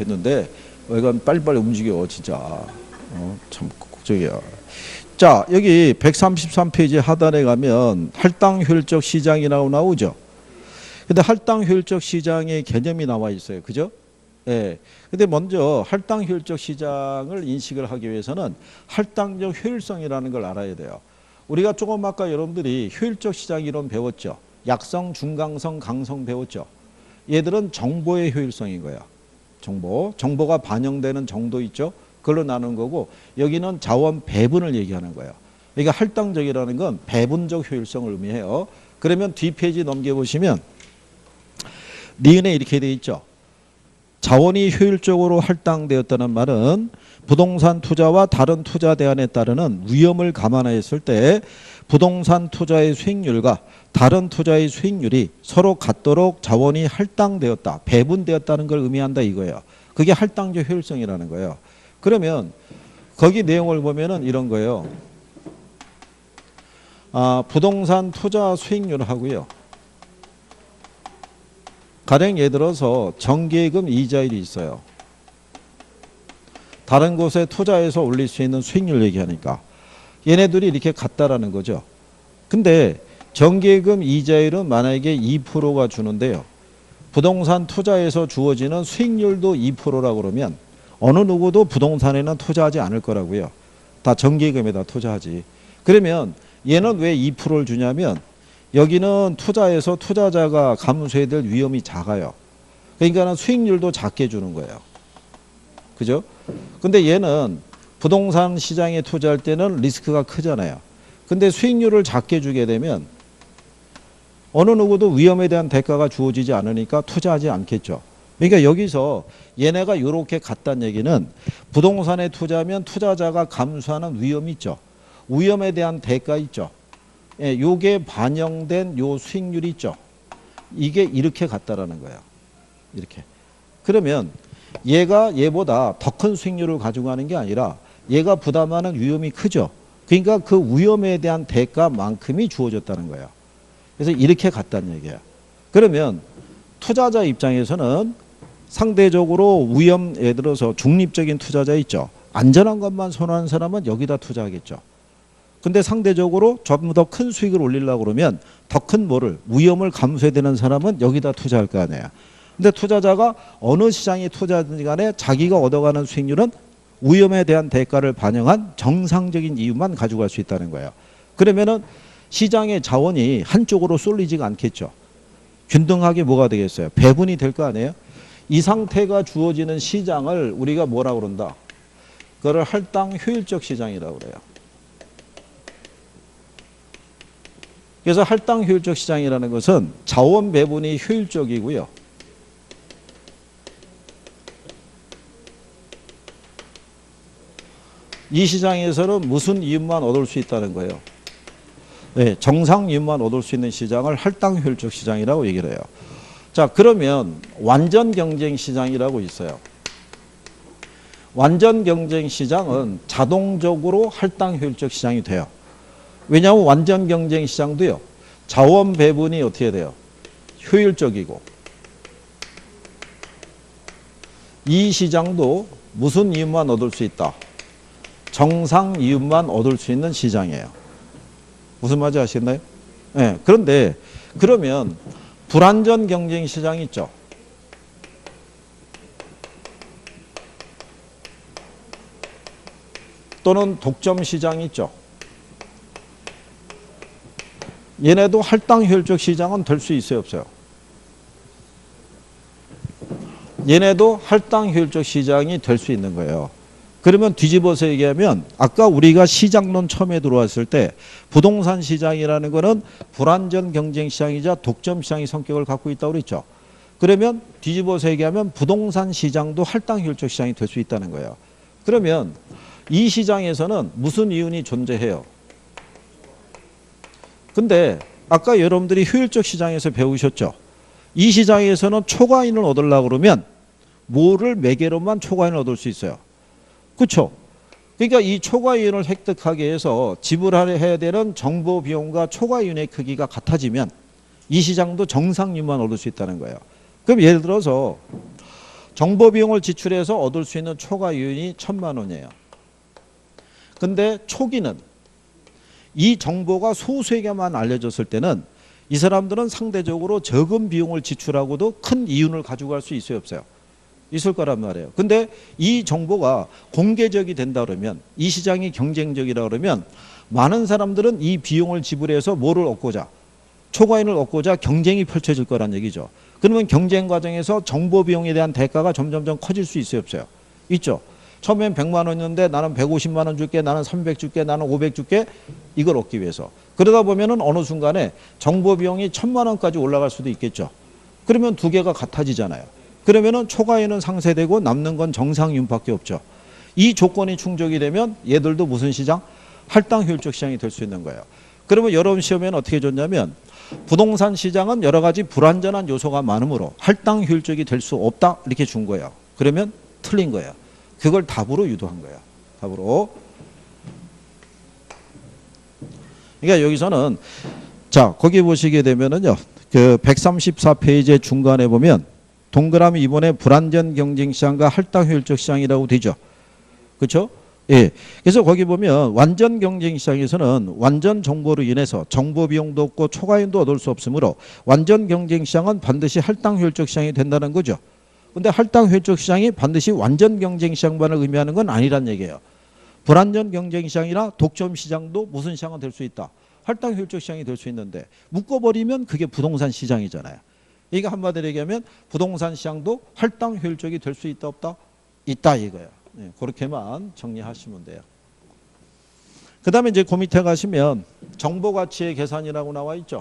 했는데 이건 빨리빨리 움직여 진짜. 참 걱정이야. 자, 여기 133페이지 하단에 가면 할당 효율적 시장이라고 나오죠. 근데 할당 효율적 시장의 개념이 나와 있어요. 그죠? 예. 근데 먼저 할당 효율적 시장을 인식을 하기 위해서는 할당적 효율성이라는 걸 알아야 돼요. 우리가 조금 아까 여러분들이 효율적 시장 이론 배웠죠. 약성, 중강성, 강성 배웠죠. 얘들은 정보의 효율성인 거야. 정보가 반영되는 정도 있죠. 그걸로 나누는 거고, 여기는 자원 배분을 얘기하는 거예요. 그러니까 할당적이라는 건 배분적 효율성을 의미해요. 그러면 뒷페이지 넘겨보시면 니은에 이렇게 돼 있죠. 자원이 효율적으로 할당되었다는 말은 부동산 투자와 다른 투자 대안에 따르는 위험을 감안했을 때 부동산 투자의 수익률과 다른 투자의 수익률이 서로 같도록 자원이 할당되었다, 배분되었다는 걸 의미한다 이거예요. 그게 할당적 효율성이라는 거예요. 그러면 거기 내용을 보면은 이런 거예요. 부동산 투자 수익률하고요. 가령 예를 들어서 정기예금 이자율이 있어요. 다른 곳에 투자해서 올릴 수 있는 수익률 얘기하니까 얘네들이 이렇게 같다라는 거죠. 근데 정기예금 이자율은 만약에 2%가 주는데요. 부동산 투자에서 주어지는 수익률도 2%라고 그러면 어느 누구도 부동산에는 투자하지 않을 거라고요. 다 정기예금에다 투자하지. 그러면 얘는 왜 2%를 주냐면 여기는 투자에서 투자자가 감수해야 될 위험이 작아요. 그러니까 수익률도 작게 주는 거예요. 그죠? 근데 얘는 부동산 시장에 투자할 때는 리스크가 크잖아요. 근데 수익률을 작게 주게 되면 어느 누구도 위험에 대한 대가가 주어지지 않으니까 투자하지 않겠죠. 그러니까 여기서 얘네가 이렇게 같다는 얘기는 부동산에 투자하면 투자자가 감수하는 위험이 있죠. 위험에 대한 대가 있죠. 예, 요게 반영된 요 수익률이 있죠. 이게 이렇게 같다라는 거예요. 이렇게. 그러면 얘가 얘보다 더 큰 수익률을 가지고 가는 게 아니라 얘가 부담하는 위험이 크죠. 그러니까 그 위험에 대한 대가만큼이 주어졌다는 거예요. 그래서 이렇게 같다는 얘기예요. 그러면 투자자 입장에서는 상대적으로 위험, 예를 들어서 중립적인 투자자 있죠. 안전한 것만 선호하는 사람은 여기다 투자하겠죠. 근데 상대적으로 좀 더 큰 수익을 올리려고 그러면 더 큰 뭐를 위험을 감수해야 되는 사람은 여기다 투자할 거 아니에요. 근데 투자자가 어느 시장에 투자하든지 간에 자기가 얻어가는 수익률은 위험에 대한 대가를 반영한 정상적인 이유만 가져갈 수 있다는 거예요. 그러면은 시장의 자원이 한쪽으로 쏠리지가 않겠죠. 균등하게 뭐가 되겠어요? 배분이 될 거 아니에요? 이 상태가 주어지는 시장을 우리가 뭐라고 그런다? 그거를 할당 효율적 시장이라고 그래요. 그래서 할당 효율적 시장이라는 것은 자원 배분이 효율적이고요. 이 시장에서는 무슨 이윤만 얻을 수 있다는 거예요. 네, 정상 이윤만 얻을 수 있는 시장을 할당 효율적 시장이라고 얘기를 해요. 자, 그러면 완전 경쟁 시장이라고 있어요. 완전 경쟁 시장은 자동적으로 할당 효율적 시장이 돼요. 왜냐하면 완전 경쟁 시장도요. 자원 배분이 어떻게 돼요? 효율적이고 이 시장도 무슨 이윤만 얻을 수 있다? 정상 이윤만 얻을 수 있는 시장이에요. 무슨 말인지 아시겠나요? 네, 그런데 그러면 불완전 경쟁 시장 있죠. 또는 독점 시장 있죠. 얘네도 할당 효율적 시장은 될 수 있어요, 없어요? 얘네도 할당 효율적 시장이 될 수 있는 거예요. 그러면 뒤집어서 얘기하면 아까 우리가 시장론 처음에 들어왔을 때 부동산 시장이라는 거는 불완전 경쟁 시장이자 독점 시장의 성격을 갖고 있다고 그랬죠. 그러면 뒤집어서 얘기하면 부동산 시장도 할당 효율적 시장이 될 수 있다는 거예요. 그러면 이 시장에서는 무슨 이윤이 존재해요? 근데 아까 여러분들이 효율적 시장에서 배우셨죠. 이 시장에서는 초과이윤을 얻으려고 그러면 뭐를 매개로만 초과이윤을 얻을 수 있어요? 그렇죠? 그러니까 이 초과이윤을 획득하기 위해서 지불해야 되는 정보 비용과 초과이윤의 크기가 같아지면 이 시장도 정상이윤만 얻을 수 있다는 거예요. 그럼 예를 들어서 정보 비용을 지출해서 얻을 수 있는 초과 이윤이 1,000만 원이에요. 근데 초기는 이 정보가 소수에게만 알려졌을 때는 이 사람들은 상대적으로 적은 비용을 지출하고도 큰 이윤을 가져갈 수 있어요, 없어요? 있을 거란 말이에요. 근데 이 정보가 공개적이 된다 그러면, 이 시장이 경쟁적이라 그러면 많은 사람들은 이 비용을 지불해서 뭐를 얻고자, 초과이윤을 얻고자 경쟁이 펼쳐질 거란 얘기죠. 그러면 경쟁 과정에서 정보 비용에 대한 대가가 점점점 커질 수 있어요, 없어요? 있죠. 처음엔 100만 원이었는데 나는 150만 원 줄게, 나는 300 줄게, 나는 500 줄게, 이걸 얻기 위해서. 그러다 보면은 어느 순간에 정보 비용이 1,000만 원까지 올라갈 수도 있겠죠. 그러면 두 개가 같아지잖아요. 그러면은 초과이윤은 상쇄되고 남는 건 정상이윤밖에 없죠. 이 조건이 충족이 되면 얘들도 무슨 시장? 할당 효율적 시장이 될 수 있는 거예요. 그러면 여러분 시험에는 어떻게 줬냐면, 부동산 시장은 여러 가지 불완전한 요소가 많으므로 할당 효율적이 될 수 없다, 이렇게 준 거예요. 그러면 틀린 거예요. 그걸 답으로 유도한 거예요. 답으로. 그러니까 여기서는, 자, 거기 보시게 되면은요, 그 134페이지 중간에 보면 동그라미 이번에 불완전 경쟁 시장과 할당 효율적 시장이라고 되죠. 그렇죠? 예. 그래서 거기 보면 완전 경쟁 시장에서는 완전 정보로 인해서 정보 비용도 없고 초과이윤도 얻을 수 없으므로 완전 경쟁 시장은 반드시 할당 효율적 시장이 된다는 거죠. 근데 할당 효율적 시장이 반드시 완전 경쟁 시장만을 의미하는 건 아니란 얘기예요. 불완전 경쟁 시장이나 독점 시장도 무슨 시장은 될 수 있다. 할당 효율적 시장이 될 수 있는데 묶어버리면 그게 부동산 시장이잖아요. 이게 한마디로 얘기하면 부동산 시장도 할당 효율적이 될 수 있다, 없다? 있다, 이거예요. 네, 그렇게만 정리하시면 돼요. 그 다음에 이제 그 밑에 가시면 정보 가치의 계산이라고 나와 있죠.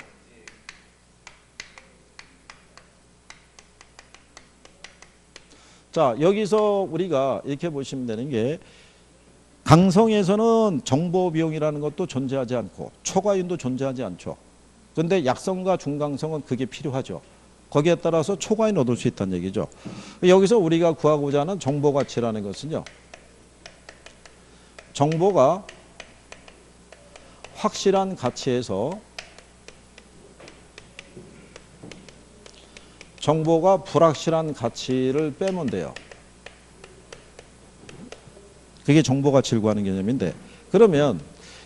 자, 여기서 우리가 이렇게 보시면 되는 게, 강성에서는 정보 비용이라는 것도 존재하지 않고 초과이윤도 존재하지 않죠. 그런데 약성과 중강성은 그게 필요하죠. 거기에 따라서 초과이윤 얻을 수 있다는 얘기죠. 여기서 우리가 구하고자 하는 정보 가치라는 것은요, 정보가 확실한 가치에서 정보가 불확실한 가치를 빼면 돼요. 그게 정보 가치를 구하는 개념인데, 그러면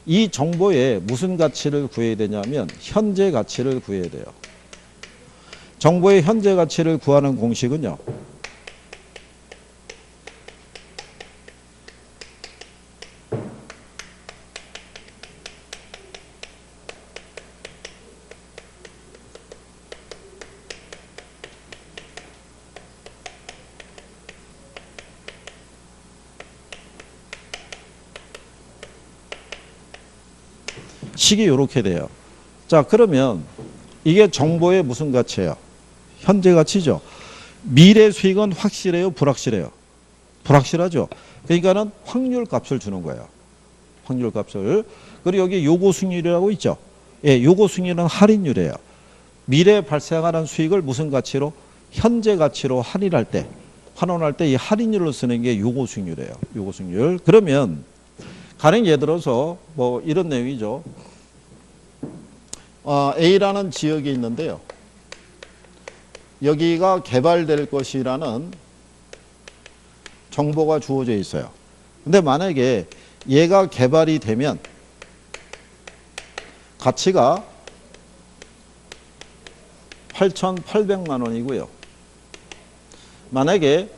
이 정보에 무슨 가치를 구해야 되냐면 현재 가치를 구해야 돼요. 정보의 현재 가치를 구하는 공식은요, 식이 이렇게 돼요. 자, 그러면 이게 정보의 무슨 가치예요? 현재 가치죠. 미래 수익은 확실해요, 불확실해요? 불확실하죠. 그러니까는 확률 값을 주는 거예요. 확률 값을. 그리고 여기 요구 수익률이라고 있죠. 예, 요구 수익률은 할인율이에요. 미래에 발생하는 수익을 무슨 가치로? 현재 가치로 할인할 때, 환원할 때 이 할인율을 쓰는 게 요구 수익률이에요. 요구 수익률. 그러면 가령 예를 들어서 뭐 이런 내용이죠. A라는 지역이 있는데요. 여기가 개발될 것이라는 정보가 주어져 있어요. 근데 만약에 얘가 개발이 되면 가치가 8,800만 원이고요. 만약에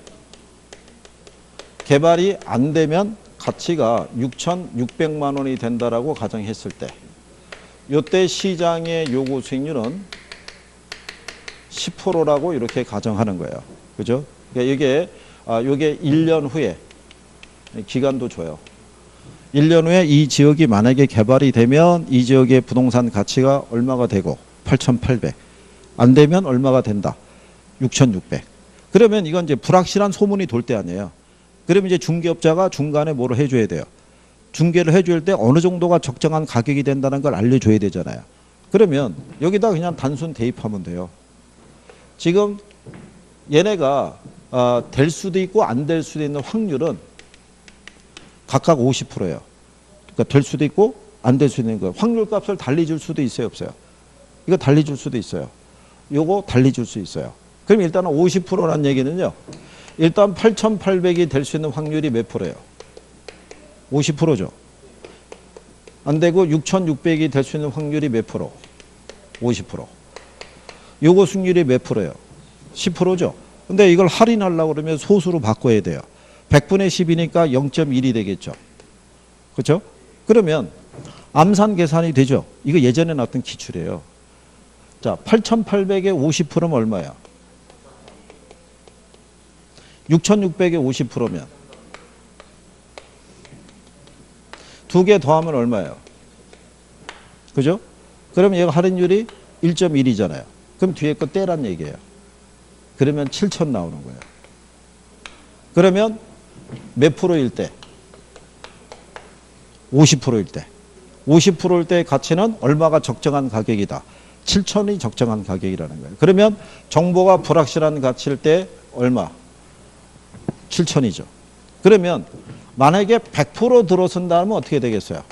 개발이 안 되면 가치가 6,600만 원이 된다라고 가정했을 때, 이때 시장의 요구 수익률은 10%라고 이렇게 가정하는 거예요. 그죠? 그러니까 이게 1년 후에 기간도 줘요. 1년 후에 이 지역이 만약에 개발이 되면 이 지역의 부동산 가치가 얼마가 되고 8,800. 안 되면 얼마가 된다. 6,600. 그러면 이건 이제 불확실한 소문이 돌 때 아니에요. 그러면 이제 중개업자가 중간에 뭐를 해줘야 돼요. 중개를 해줄 때 어느 정도가 적정한 가격이 된다는 걸 알려줘야 되잖아요. 그러면 여기다 그냥 단순 대입하면 돼요. 지금 얘네가 될 수도 있고 안 될 수도 있는 확률은 각각 50%예요. 그러니까 될 수도 있고 안 될 수도 있는 거예요. 확률 값을 달리 줄 수도 있어요, 없어요? 이거 달리 줄 수도 있어요. 요거 달리 줄 수 있어요. 그럼 일단은 50%라는 얘기는요, 일단 8,800이 될 수 있는 확률이 몇 프로예요? 50%죠. 안 되고 6,600이 될 수 있는 확률이 몇 프로? 50%. 요거 승률이 몇 프로예요? 10%죠. 근데 이걸 할인하려고 그러면 소수로 바꿔야 돼요. 100분의 10이니까 0.1이 되겠죠. 그렇죠? 그러면 암산 계산이 되죠. 이거 예전에 나왔던 기출이에요. 자, 8,800에 50%면 얼마야? 6,600에 50%면 두 개 더하면 얼마예요? 그죠? 그러면 얘가 할인율이 1.1이잖아요. 그럼 뒤에 거 떼란 얘기예요. 그러면 7,000 나오는 거예요. 그러면 몇 프로일 때? 50%일 때. 50%일 때 가치는 얼마가 적정한 가격이다. 7,000이 적정한 가격이라는 거예요. 그러면 정보가 불확실한 가치일 때 얼마? 7,000이죠. 그러면 만약에 100% 들어선다면 어떻게 되겠어요?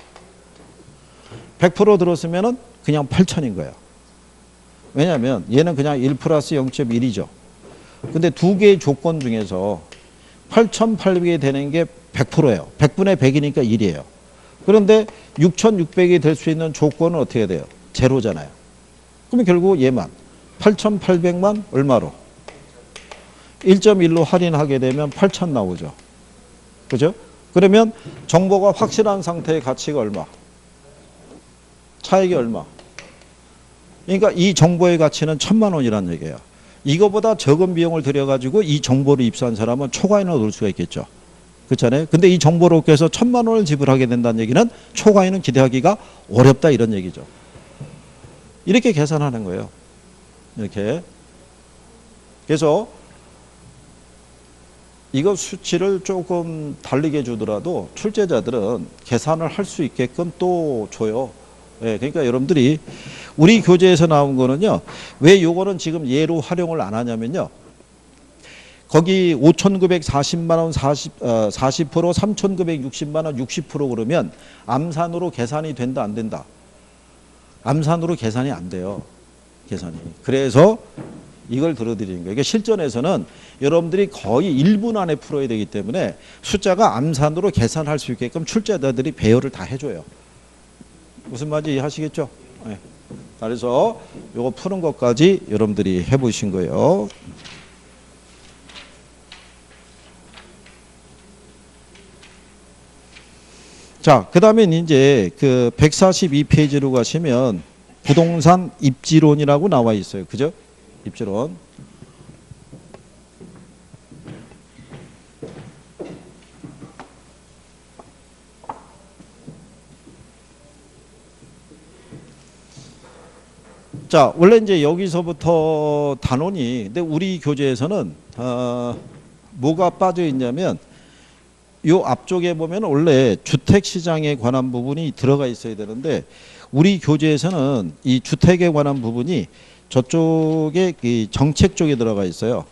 100% 들어서면은 그냥 8,000인 거예요. 왜냐하면 얘는 그냥 1 플러스 0.1이죠. 근데 두 개의 조건 중에서 8,800이 되는 게 100%예요. 100분의 100이니까 1이에요. 그런데 6,600이 될 수 있는 조건은 어떻게 돼요? 제로잖아요. 그러면 결국 얘만 8,800만 얼마로? 1.1로 할인하게 되면 8,000 나오죠. 그죠? 그러면 정보가 확실한 상태의 가치가 얼마? 차액이 얼마? 그러니까 이 정보의 가치는 1,000만 원이라는 얘기예요. 이거보다 적은 비용을 들여가지고 이 정보를 입수한 사람은 초과인을 얻을 수가 있겠죠. 그렇잖아요. 근데 이 정보를 얻기 위해서 1,000만 원을 지불하게 된다는 얘기는 초과인은 기대하기가 어렵다 이런 얘기죠. 이렇게 계산하는 거예요. 이렇게. 그래서 이거 수치를 조금 다르게 주더라도 출제자들은 계산을 할 수 있게끔 또 줘요. 예, 그러니까 여러분들이 우리 교재에서 나온 거는요. 왜 요거는 지금 예로 활용을 안 하냐면요. 거기 5,940만 원 40%, 3,960만 원 60% 그러면 암산으로 계산이 된다 안 된다? 암산으로 계산이 안 돼요. 계산이. 그래서 이걸 들어드리는 거예요. 이게 실전에서는 여러분들이 거의 1분 안에 풀어야 되기 때문에 숫자가 암산으로 계산할 수 있게끔 출제자들이 배열을 다 해줘요. 무슨 말인지 이해하시겠죠? 네. 그래서 이거 푸는 것까지 여러분들이 해보신 거예요. 자, 그 다음에 이제 그 142페이지로 가시면 부동산 입지론이라고 나와 있어요. 그죠? 입지론. 자, 원래 이제 여기서부터 단원이, 근데 우리 교재에서는 뭐가 빠져 있냐면 요 앞쪽에 보면 원래 주택시장에 관한 부분이 들어가 있어야 되는데 우리 교재에서는 이 주택에 관한 부분이 저쪽에 이 정책 쪽에 들어가 있어요.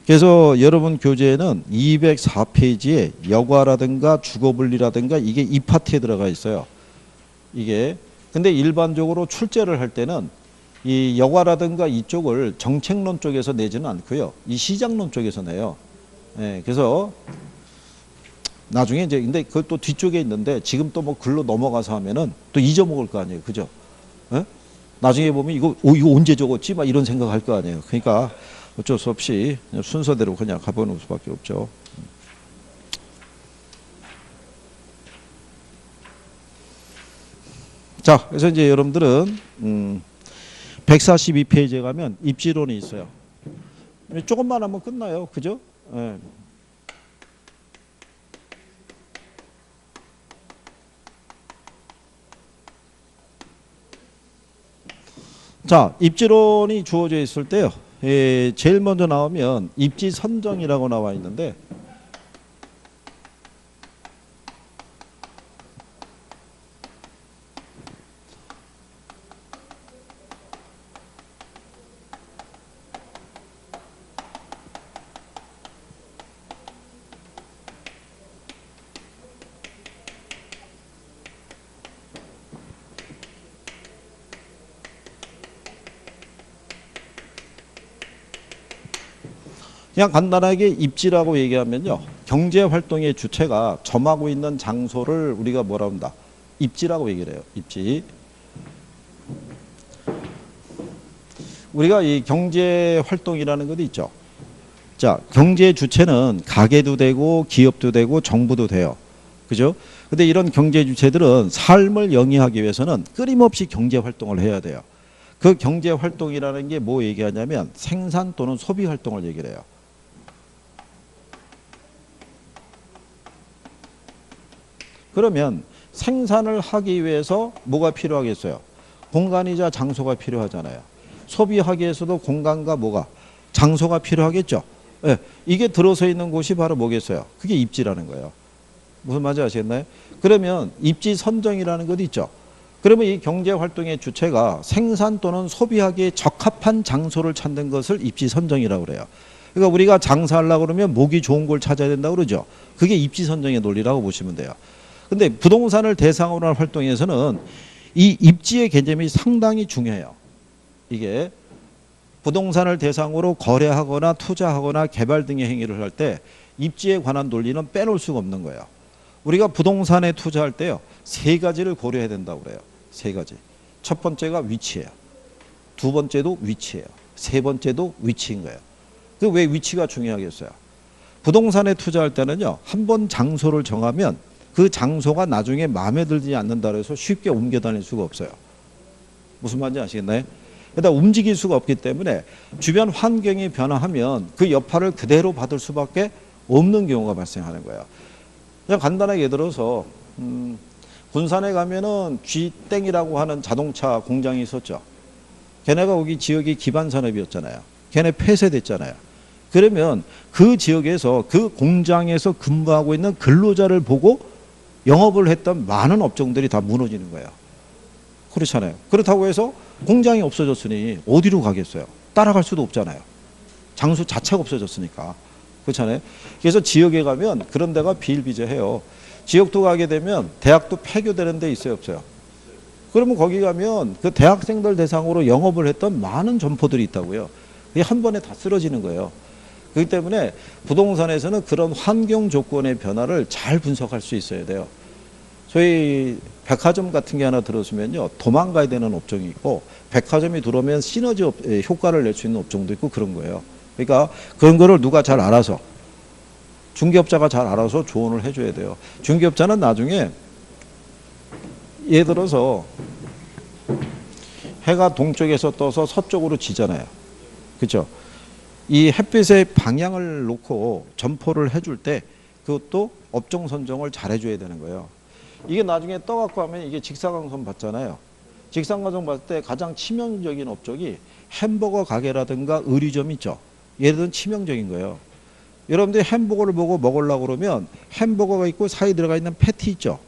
그래서 여러분 교재에는 204페이지에 여과라든가 주거분리라든가 이게 이 파트에 들어가 있어요. 이게 근데 일반적으로 출제를 할 때는 이 여과라든가 이쪽을 정책론 쪽에서 내지는 않고요. 이 시장론 쪽에서 내요. 예, 그래서 나중에 이제 근데 그것도 뒤쪽에 있는데 지금 또 뭐 글로 넘어가서 하면은 또 잊어먹을 거 아니에요. 그죠? 예? 나중에 보면 이거 언제 적었지? 막 이런 생각할 거 아니에요. 그러니까 어쩔 수 없이 그냥 순서대로 그냥 가보는 수밖에 없죠. 자, 그래서 이제 여러분들은 142페이지에 가면 입지론이 있어요. 조금만 하면 끝나요. 그죠? 예. 자, 입지론이 주어져 있을 때요. 예, 제일 먼저 나오면 입지 선정이라고 나와 있는데 그냥 간단하게 입지라고 얘기하면요. 경제 활동의 주체가 점하고 있는 장소를 우리가 뭐라 한다? 입지라고 얘기를 해요. 입지. 우리가 이 경제 활동이라는 것도 있죠. 자, 경제 주체는 가게도 되고 기업도 되고 정부도 돼요. 그죠? 근데 이런 경제 주체들은 삶을 영위하기 위해서는 끊임없이 경제 활동을 해야 돼요. 그 경제 활동이라는 게 뭐 얘기하냐면 생산 또는 소비 활동을 얘기를 해요. 그러면 생산을 하기 위해서 뭐가 필요하겠어요? 공간이자 장소가 필요하잖아요. 소비하기 위해서도 공간과 뭐가? 장소가 필요하겠죠. 네, 이게 들어서 있는 곳이 바로 뭐겠어요? 그게 입지라는 거예요. 무슨 말인지 아시겠나요? 그러면 입지 선정이라는 것도 있죠. 그러면 이 경제 활동의 주체가 생산 또는 소비하기에 적합한 장소를 찾는 것을 입지 선정이라고 그래요. 그러니까 우리가 장사하려고 그러면 목이 좋은 걸 찾아야 된다고 그러죠. 그게 입지 선정의 논리라고 보시면 돼요. 근데 부동산을 대상으로 한 활동에서는 이 입지의 개념이 상당히 중요해요. 이게 부동산을 대상으로 거래하거나 투자하거나 개발 등의 행위를 할 때 입지에 관한 논리는 빼놓을 수가 없는 거예요. 우리가 부동산에 투자할 때요. 세 가지를 고려해야 된다고 그래요. 세 가지. 첫 번째가 위치예요. 두 번째도 위치예요. 세 번째도 위치인 거예요. 그 왜 위치가 중요하겠어요? 부동산에 투자할 때는요. 한 번 장소를 정하면 그 장소가 나중에 마음에 들지 않는다 해서 쉽게 옮겨 다닐 수가 없어요. 무슨 말인지 아시겠나요? 그러다 움직일 수가 없기 때문에 주변 환경이 변화하면 그 여파를 그대로 받을 수밖에 없는 경우가 발생하는 거예요. 그냥 간단하게 예를 들어서 군산에 가면은 G땡이라고 하는 자동차 공장이 있었죠. 걔네가 거기 지역이 기반 산업이었잖아요. 걔네 폐쇄됐잖아요. 그러면 그 지역에서 그 공장에서 근무하고 있는 근로자를 보고 영업을 했던 많은 업종들이 다 무너지는 거예요. 그렇잖아요. 그렇다고 해서 공장이 없어졌으니 어디로 가겠어요? 따라갈 수도 없잖아요. 장소 자체가 없어졌으니까. 그렇잖아요. 그래서 지역에 가면 그런 데가 비일비재해요. 지역도 가게 되면 대학도 폐교되는 데 있어요, 없어요? 그러면 거기 가면 그 대학생들 대상으로 영업을 했던 많은 점포들이 있다고요. 그게 한 번에 다 쓰러지는 거예요. 그렇기 때문에 부동산에서는 그런 환경 조건의 변화를 잘 분석할 수 있어야 돼요. 저희 백화점 같은 게 하나 들어서면요. 도망가야 되는 업종이 있고 백화점이 들어오면 시너지 효과를 낼 수 있는 업종도 있고 그런 거예요. 그러니까 그런 거를 누가 잘 알아서 중개업자가 잘 알아서 조언을 해줘야 돼요. 중개업자는 나중에 예를 들어서 해가 동쪽에서 떠서 서쪽으로 지잖아요. 그렇죠? 이 햇빛의 방향을 놓고 점포를 해줄 때 그것도 업종 선정을 잘 해줘야 되는 거예요. 이게 나중에 떠갖고 하면 이게 직사광선 받잖아요. 직사광선 받을 때 가장 치명적인 업종이 햄버거 가게라든가 의류점 있죠. 얘들은 치명적인 거예요. 여러분들이 햄버거를 보고 먹으려고 그러면 햄버거가 있고 사이에 들어가 있는 패티 있죠.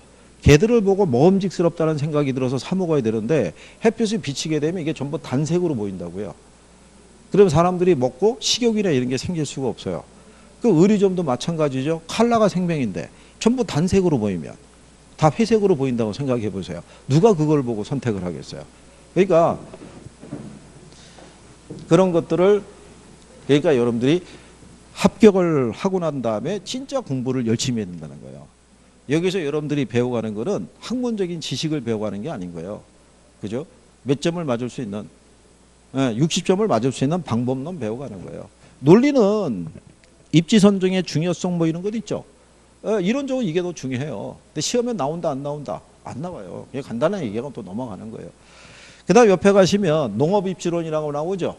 걔들을 보고 먹음직스럽다는 생각이 들어서 사 먹어야 되는데 햇빛이 비치게 되면 이게 전부 단색으로 보인다고요. 그럼 사람들이 먹고 식욕이나 이런 게 생길 수가 없어요. 그 의류점도 마찬가지죠. 컬러가 생명인데 전부 단색으로 보이면 다 회색으로 보인다고 생각해 보세요. 누가 그걸 보고 선택을 하겠어요. 그러니까 그런 것들을 그러니까 여러분들이 합격을 하고 난 다음에 진짜 공부를 열심히 해야 된다는 거예요. 여기서 여러분들이 배워가는 거는 학문적인 지식을 배워가는 게 아닌 거예요. 그죠? 몇 점을 맞을 수 있는 60점을 맞을 수 있는 방법론 배워가는 거예요. 논리는 입지 선정의 중요성 뭐 이런 것 있죠. 이론적으로 이게 더 중요해요. 근데 시험에 나온다 안 나온다? 안 나와요. 그냥 간단하게 얘기하고 또 넘어가는 거예요. 그 다음 옆에 가시면 농업입지론이라고 나오죠.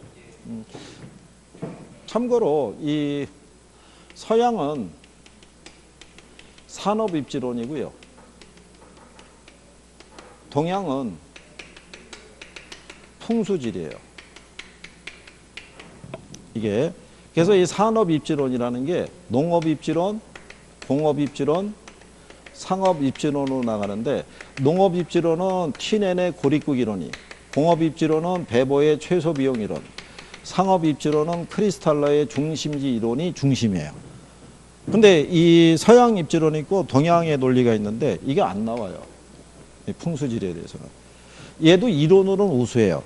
참고로 이 서양은 산업입지론이고요. 동양은 풍수지리예요. 이게 그래서 이 산업입지론이라는 게 농업입지론, 공업입지론, 상업입지론으로 나가는데 농업입지론은 튀네네 고립국 이론이, 공업입지론은 배보의 최소비용 이론, 상업입지론은 크리스탈러의 중심지 이론이 중심이에요. 근데 이 서양 입지론이 있고 동양의 논리가 있는데 이게 안 나와요. 이 풍수지리에 대해서는. 얘도 이론으로는 우수해요.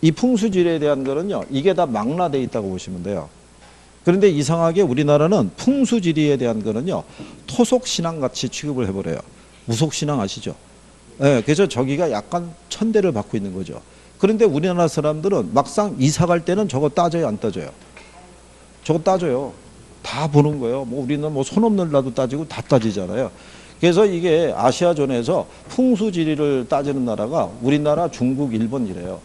이 풍수지리에 대한 거는요. 이게 다 망라되어 있다고 보시면 돼요. 그런데 이상하게 우리나라는 풍수지리에 대한 거는요, 토속신앙 같이 취급을 해버려요. 무속신앙 아시죠? 예, 그래서 저기가 약간 천대를 받고 있는 거죠. 그런데 우리나라 사람들은 막상 이사 갈 때는 저거 따져요, 안 따져요? 저거 따져요. 다 보는 거예요. 뭐 우리는 뭐 손 없는 나도 따지고 다 따지잖아요. 그래서 이게 아시아존에서 풍수지리를 따지는 나라가 우리나라, 중국, 일본 이래요.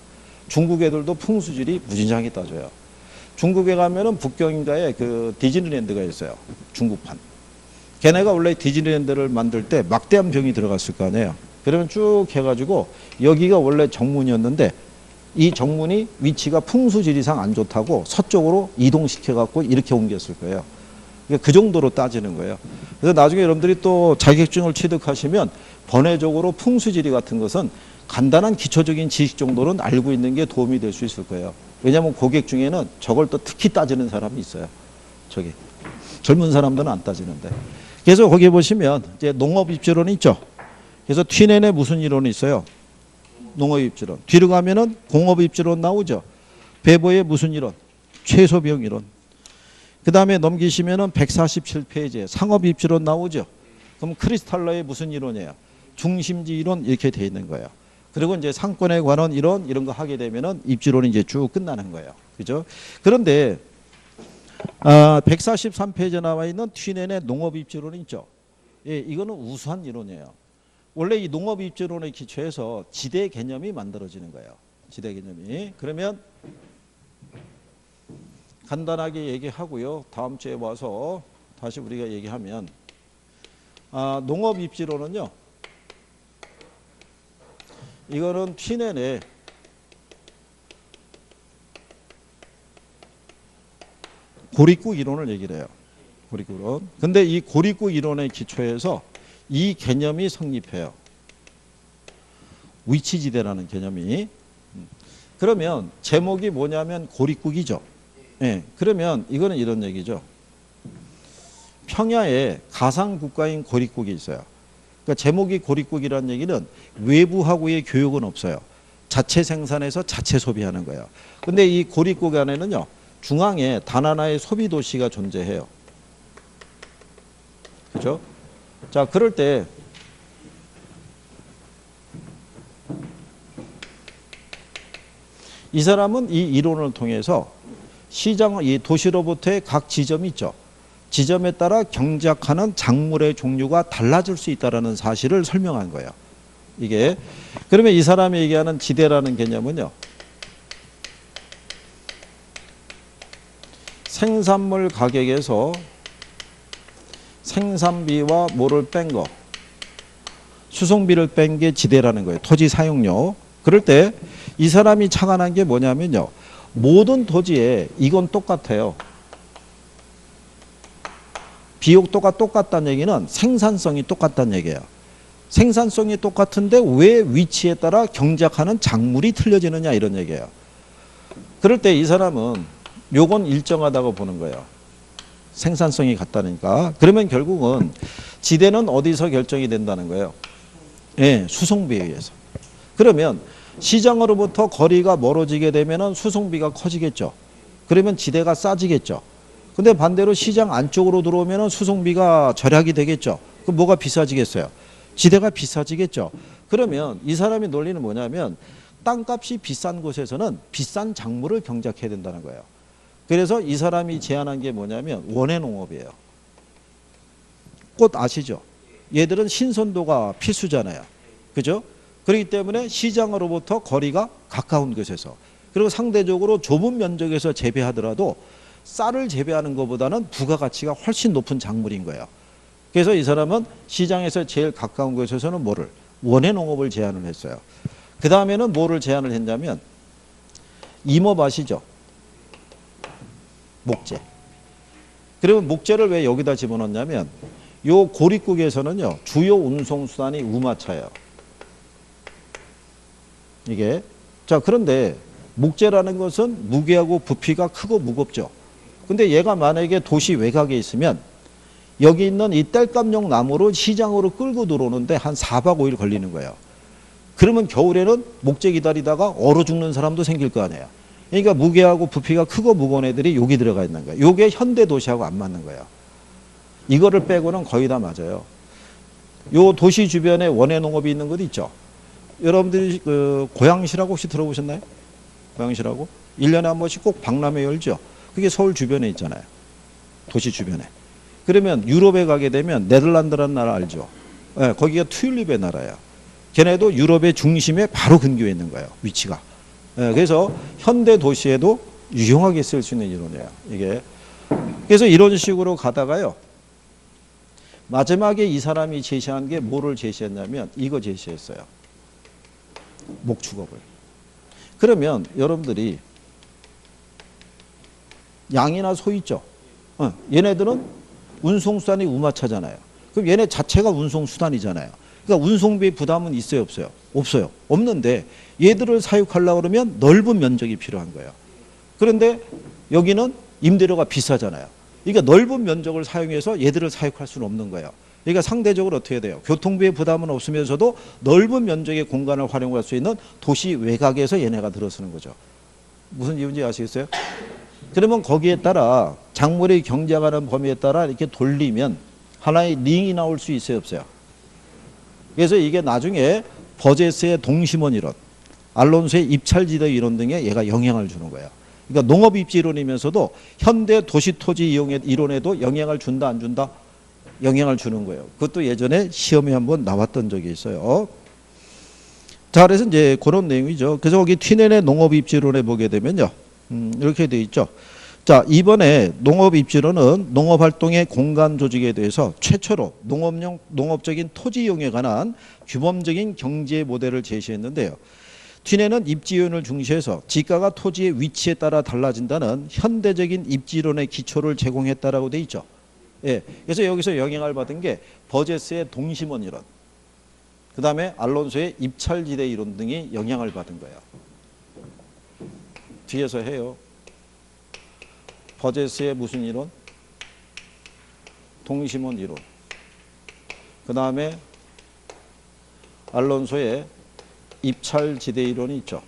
중국 애들도 풍수지리 무진장히 따져요. 중국에 가면은 북경인가에 그 디즈니랜드가 있어요. 중국판. 걔네가 원래 디즈니랜드를 만들 때 막대한 병이 들어갔을 거 아니에요. 그러면 쭉 해가지고 여기가 원래 정문이었는데 이 정문이 위치가 풍수지리상 안 좋다고 서쪽으로 이동시켜갖고 이렇게 옮겼을 거예요. 그 정도로 따지는 거예요. 그래서 나중에 여러분들이 또 자격증을 취득하시면 번외적으로 풍수지리 같은 것은 간단한 기초적인 지식 정도는 알고 있는 게 도움이 될 수 있을 거예요. 왜냐하면 고객 중에는 저걸 또 특히 따지는 사람이 있어요. 저기 젊은 사람들은 안 따지는데. 그래서 거기 보시면 이제 농업입지론이 있죠. 그래서 튀넨에 무슨 이론이 있어요? 농업입지론. 뒤로 가면은 공업입지론 나오죠. 배보의 무슨 이론? 최소비용 이론. 그 다음에 넘기시면은 147페이지에 상업입지론 나오죠. 그럼 크리스탈러의 무슨 이론이에요? 중심지 이론 이렇게 돼 있는 거예요. 그리고 이제 상권에 관한 이론 이런 거 하게 되면은 입지론이 이제 쭉 끝나는 거예요. 그죠? 그런데 143페이지에 나와 있는 튀넨의 농업입지론이 있죠. 예, 이거는 우수한 이론이에요. 원래 이 농업입지론의 기초에서 지대 개념이 만들어지는 거예요. 지대 개념이. 그러면 간단하게 얘기하고요. 다음 주에 와서 다시 우리가 얘기하면 농업입지론은요. 이거는 튀넨의 고립국 이론을 얘기를 해요. 고립국 이론. 근데 이 고립국 이론의 기초에서 이 개념이 성립해요. 위치지대라는 개념이. 그러면 제목이 뭐냐면 고립국이죠. 예, 그러면 이거는 이런 얘기죠. 평야에 가상국가인 고립국이 있어요. 그러니까 제목이 고립국이라는 얘기는 외부하고의 교역은 없어요. 자체 생산해서 자체 소비하는 거예요. 근데 이 고립국 안에는요. 중앙에 단 하나의 소비 도시가 존재해요. 그죠? 자, 그럴 때 이 사람은 이 이론을 통해서 시장, 이 도시로부터의 각 지점이 있죠. 지점에 따라 경작하는 작물의 종류가 달라질 수 있다는 사실을 설명한 거예요. 이게. 그러면 이 사람이 얘기하는 지대라는 개념은요. 생산물 가격에서 생산비와 뭐를 뺀 거, 수송비를 뺀 게 지대라는 거예요. 토지 사용료. 그럴 때 이 사람이 착안한 게 뭐냐면요. 모든 토지에 이건 똑같아요. 비옥도가 똑같다는 얘기는 생산성이 똑같다는 얘기예요. 생산성이 똑같은데 왜 위치에 따라 경작하는 작물이 틀려지느냐 이런 얘기예요. 그럴 때 이 사람은 요건 일정하다고 보는 거예요. 생산성이 같다니까. 그러면 결국은 지대는 어디서 결정이 된다는 거예요? 예, 수송비에 의해서. 그러면 시장으로부터 거리가 멀어지게 되면 수송비가 커지겠죠. 그러면 지대가 싸지겠죠. 근데 반대로 시장 안쪽으로 들어오면 수송비가 절약이 되겠죠. 그럼 뭐가 비싸지겠어요? 지대가 비싸지겠죠. 그러면 이 사람의 논리는 뭐냐면 땅값이 비싼 곳에서는 비싼 작물을 경작해야 된다는 거예요. 그래서 이 사람이 제안한 게 뭐냐면 원예농업이에요. 꽃 아시죠? 얘들은 신선도가 필수잖아요. 그죠? 그렇기 때문에 시장으로부터 거리가 가까운 곳에서, 그리고 상대적으로 좁은 면적에서 재배하더라도 쌀을 재배하는 것보다는 부가가치가 훨씬 높은 작물인 거예요. 그래서 이 사람은 시장에서 제일 가까운 곳에서는 뭐를? 원예농업을 제안을 했어요. 그 다음에는 뭐를 제안을 했냐면 임업 아시죠? 목재. 그러면 목재를 왜 여기다 집어넣냐면 요 고립국에서는요 주요 운송수단이 우마차예요. 이게. 자, 그런데 목재라는 것은 무게하고 부피가 크고 무겁죠. 근데 얘가 만약에 도시 외곽에 있으면 여기 있는 이 땔감용 나무로 시장으로 끌고 들어오는데 한 4박 5일 걸리는 거예요. 그러면 겨울에는 목재 기다리다가 얼어 죽는 사람도 생길 거 아니에요. 그러니까 무게하고 부피가 크고 무거운 애들이 여기 들어가 있는 거예요. 요게 현대 도시하고 안 맞는 거예요. 이거를 빼고는 거의 다 맞아요. 요 도시 주변에 원예 농업이 있는 곳 있죠. 여러분들이 그 고양시라고 혹시 들어보셨나요? 고양시라고? 1년에 한 번씩 꼭 박람회 열죠. 그게 서울 주변에 있잖아요. 도시 주변에. 그러면 유럽에 가게 되면 네덜란드라는 나라 알죠? 네, 거기가 튤립의 나라예요. 걔네도 유럽의 중심에 바로 근교에 있는 거예요. 위치가. 네, 그래서 현대 도시에도 유용하게 쓸 수 있는 이론이에요. 이게. 그래서 이런 식으로 가다가요. 마지막에 이 사람이 제시한 게 뭐를 제시했냐면 이거 제시했어요. 목축업을. 그러면 여러분들이 양이나 소 있죠. 얘네들은 운송수단이 우마차잖아요. 그럼 얘네 자체가 운송수단이잖아요. 그러니까 운송비 부담은 있어요, 없어요? 없어요. 없는데 얘들을 사육하려고 그러면 넓은 면적이 필요한 거예요. 그런데 여기는 임대료가 비싸잖아요. 그러니까 넓은 면적을 사용해서 얘들을 사육할 수는 없는 거예요. 그러니까 상대적으로 어떻게 해야 돼요? 교통비의 부담은 없으면서도 넓은 면적의 공간을 활용할 수 있는 도시 외곽에서 얘네가 들어서는 거죠. 무슨 이유인지 아시겠어요? 그러면 거기에 따라 작물의 경작하는 범위에 따라 이렇게 돌리면 하나의 링이 나올 수 있어요, 없어요? 그래서 이게 나중에 버제스의 동심원 이론, 알론소의 입찰지대 이론 등에 얘가 영향을 주는 거예요. 그러니까 농업 입지 이론이면서도 현대 도시 토지 이용의 이론에도 영향을 준다, 안 준다? 영향을 주는 거예요. 그것도 예전에 시험에 한번 나왔던 적이 있어요. 자, 그래서 이제 그런 내용이죠. 그래서 거기 튀넨의 농업 입지 이론에 보게 되면요. 이렇게 돼 있죠. 자, 이번에 농업 입지론은 농업 활동의 공간 조직에 대해서 최초로 농업적인 토지 이용에 관한 규범적인 경제 모델을 제시했는데요. 튀넨은 입지이론을 중시해서 지가가 토지의 위치에 따라 달라진다는 현대적인 입지론의 기초를 제공했다라고 돼 있죠. 예, 그래서 여기서 영향을 받은 게 버제스의 동심원 이론, 그 다음에 알론소의 입찰지대 이론 등이 영향을 받은 거예요. 뒤에서 해요. 버제스의 무슨 이론? 동심원 이론. 그 다음에 알론소의 입찰지대 이론이 있죠.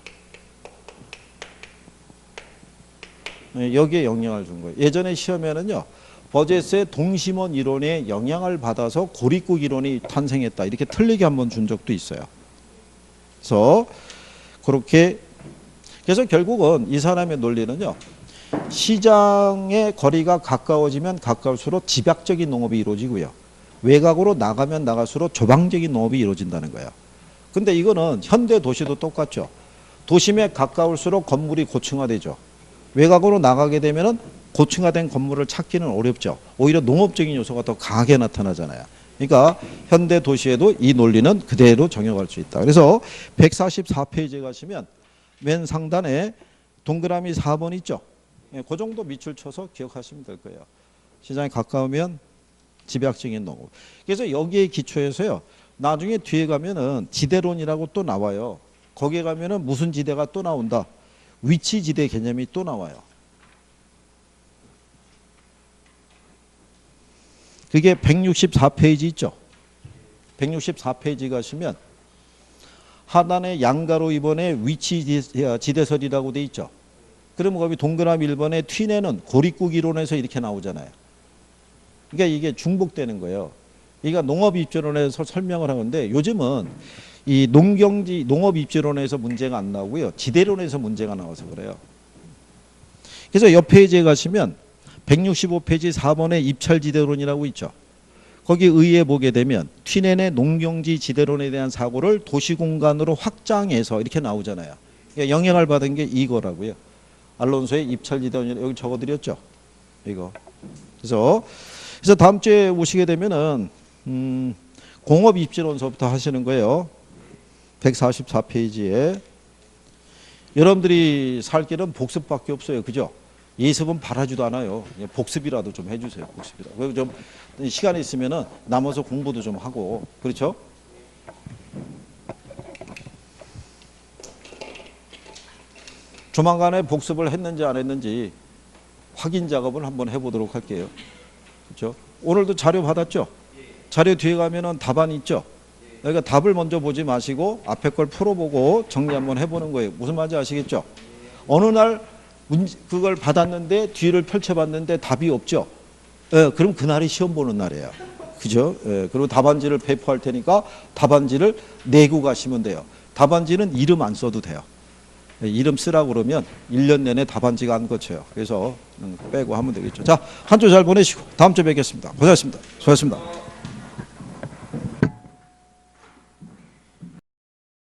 여기에 영향을 준 거예요. 예전에 시험에는요. 버제스의 동심원 이론에 영향을 받아서 고립국 이론이 탄생했다. 이렇게 틀리게 한번 준 적도 있어요. 그래서 그렇게 그래서 결국은 이 사람의 논리는요. 시장의 거리가 가까워지면 가까울수록 집약적인 농업이 이루어지고요. 외곽으로 나가면 나갈수록 조방적인 농업이 이루어진다는 거예요. 근데 이거는 현대 도시도 똑같죠. 도심에 가까울수록 건물이 고층화되죠. 외곽으로 나가게 되면은 고층화된 건물을 찾기는 어렵죠. 오히려 농업적인 요소가 더 강하게 나타나잖아요. 그러니까 현대 도시에도 이 논리는 그대로 적용할 수 있다. 그래서 144페이지에 가시면 맨 상단에 동그라미 4번 있죠. 그 정도 밑줄 쳐서 기억하시면 될 거예요. 시장에 가까우면 집약적인 농업. 그래서 여기에 기초해서요. 나중에 뒤에 가면은 지대론이라고 또 나와요. 거기에 가면은 무슨 지대가 또 나온다. 위치 지대 개념이 또 나와요. 그게 164페이지 있죠. 164페이지 가시면 하단에 양가로 2번에 위치 지대설이라고 돼 있죠. 그러면 거기 동그라미 1번에 튀내는 고립국 이론에서 이렇게 나오잖아요. 그러니까 이게 중복되는 거예요. 그러니까 농업 입지론에서 설명을 하는데 요즘은 이 농업 입지론에서 문제가 안 나오고요. 지대론에서 문제가 나와서 그래요. 그래서 옆 페이지에 가시면 165페이지 4번에 입찰지대론이라고 있죠. 거기 의에 보게 되면 튀넨의 농경지 지대론에 대한 사고를 도시공간으로 확장해서 이렇게 나오잖아요. 그러니까 영향을 받은 게 이거라고요. 알론소의 입찰지대론 여기 적어드렸죠. 이거. 그래서 다음 주에 오시게 되면은 공업 입지론서부터 하시는 거예요. 144페이지에 여러분들이 살 길은 복습밖에 없어요. 그죠? 예습은 바라지도 않아요. 복습이라도 좀 해주세요. 복습이라도. 그리고 좀 시간이 있으면은 남아서 공부도 좀 하고 그렇죠? 조만간에 복습을 했는지 안 했는지 확인 작업을 한번 해보도록 할게요. 그렇죠? 오늘도 자료 받았죠? 자료 뒤에 가면은 답안이 있죠? 그러니까 답을 먼저 보지 마시고 앞에 걸 풀어보고 정리 한번 해보는 거예요. 무슨 말인지 아시겠죠? 어느 날 그걸 받았는데 뒤를 펼쳐봤는데 답이 없죠. 그럼 그날이 시험 보는 날이에요. 그죠? 그리고 답안지를 배포할 테니까 답안지를 내고 가시면 돼요. 답안지는 이름 안 써도 돼요. 이름 쓰라고 그러면 1년 내내 답안지가 안 거쳐요. 그래서 빼고 하면 되겠죠. 자, 한 주 잘 보내시고 다음 주에 뵙겠습니다. 고생하셨습니다. 수고하셨습니다.